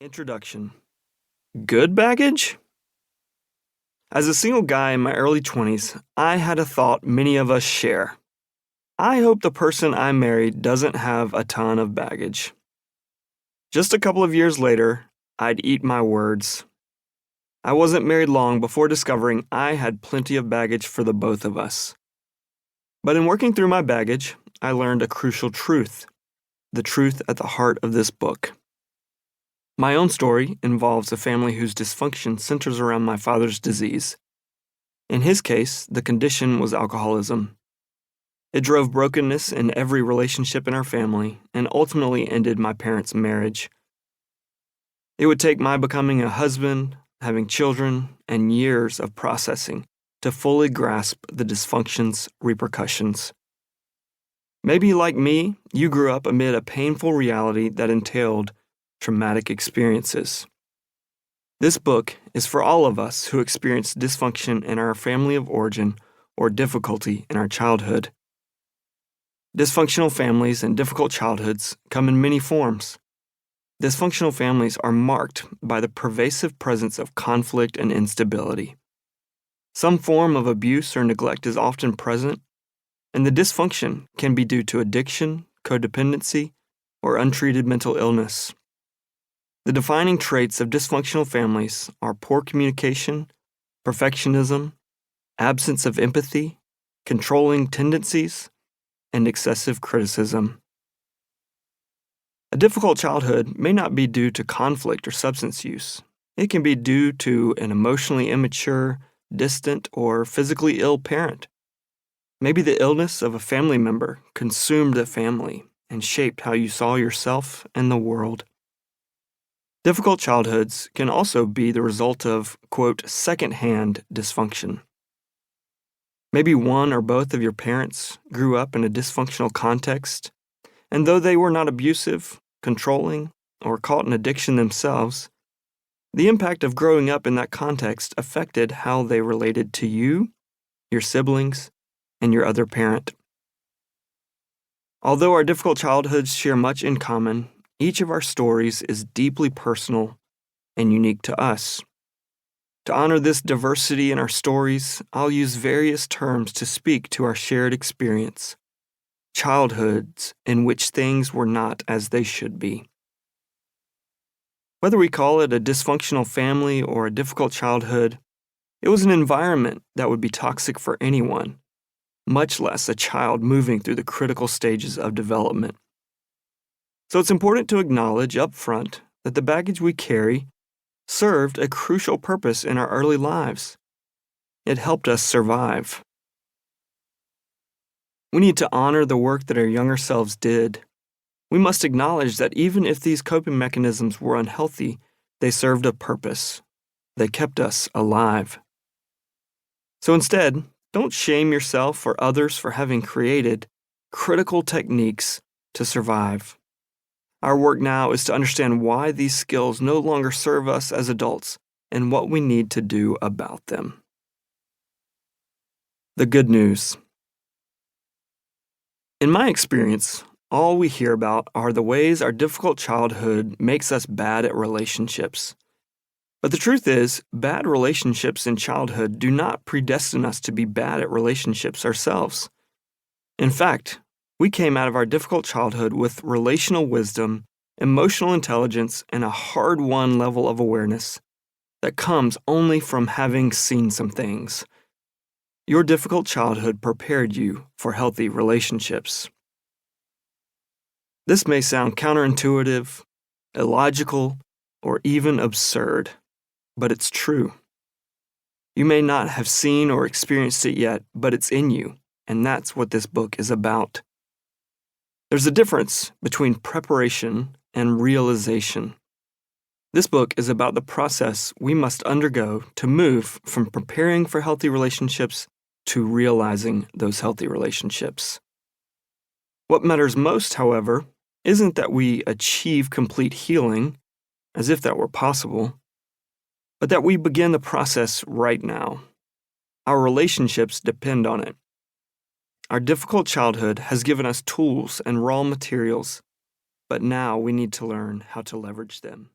Introduction. Good baggage? As a single guy in my early 20s, I had a thought many of us share. I hope the person I married doesn't have a ton of baggage. Just a couple of years later, I'd eat my words. I wasn't married long before discovering I had plenty of baggage for the both of us. But in working through my baggage, I learned a crucial truth, the truth at the heart of this book. My own story involves a family whose dysfunction centers around my father's disease. In his case, the condition was alcoholism. It drove brokenness in every relationship in our family and ultimately ended my parents' marriage. It would take my becoming a husband, having children, and years of processing to fully grasp the dysfunction's repercussions. Maybe, like me, you grew up amid a painful reality that entailed traumatic experiences. This book is for all of us who experience dysfunction in our family of origin or difficulty in our childhood. Dysfunctional families and difficult childhoods come in many forms. Dysfunctional families are marked by the pervasive presence of conflict and instability. Some form of abuse or neglect is often present, and the dysfunction can be due to addiction, codependency, or untreated mental illness. The defining traits of dysfunctional families are poor communication, perfectionism, absence of empathy, controlling tendencies, and excessive criticism. A difficult childhood may not be due to conflict or substance use. It can be due to an emotionally immature, distant, or physically ill parent. Maybe the illness of a family member consumed the family and shaped how you saw yourself and the world. Difficult childhoods can also be the result of, quote, secondhand dysfunction. Maybe one or both of your parents grew up in a dysfunctional context, and though they were not abusive, controlling, or caught in addiction themselves, the impact of growing up in that context affected how they related to you, your siblings, and your other parent. Although our difficult childhoods share much in common, each of our stories is deeply personal and unique to us. To honor this diversity in our stories, I'll use various terms to speak to our shared experience, childhoods in which things were not as they should be. Whether we call it a dysfunctional family or a difficult childhood, it was an environment that would be toxic for anyone, much less a child moving through the critical stages of development. So it's important to acknowledge up front that the baggage we carry served a crucial purpose in our early lives. It helped us survive. We need to honor the work that our younger selves did. We must acknowledge that even if these coping mechanisms were unhealthy, they served a purpose. They kept us alive. So instead, don't shame yourself or others for having created critical techniques to survive. Our work now is to understand why these skills no longer serve us as adults and what we need to do about them. The good news. In my experience, all we hear about are the ways our difficult childhood makes us bad at relationships. But the truth is, bad relationships in childhood do not predestine us to be bad at relationships ourselves. In fact, we came out of our difficult childhood with relational wisdom, emotional intelligence, and a hard-won level of awareness that comes only from having seen some things. Your difficult childhood prepared you for healthy relationships. This may sound counterintuitive, illogical, or even absurd, but it's true. You may not have seen or experienced it yet, but it's in you, and that's what this book is about. There's a difference between preparation and realization. This book is about the process we must undergo to move from preparing for healthy relationships to realizing those healthy relationships. What matters most, however, isn't that we achieve complete healing, as if that were possible, but that we begin the process right now. Our relationships depend on it. Our difficult childhood has given us tools and raw materials, but now we need to learn how to leverage them.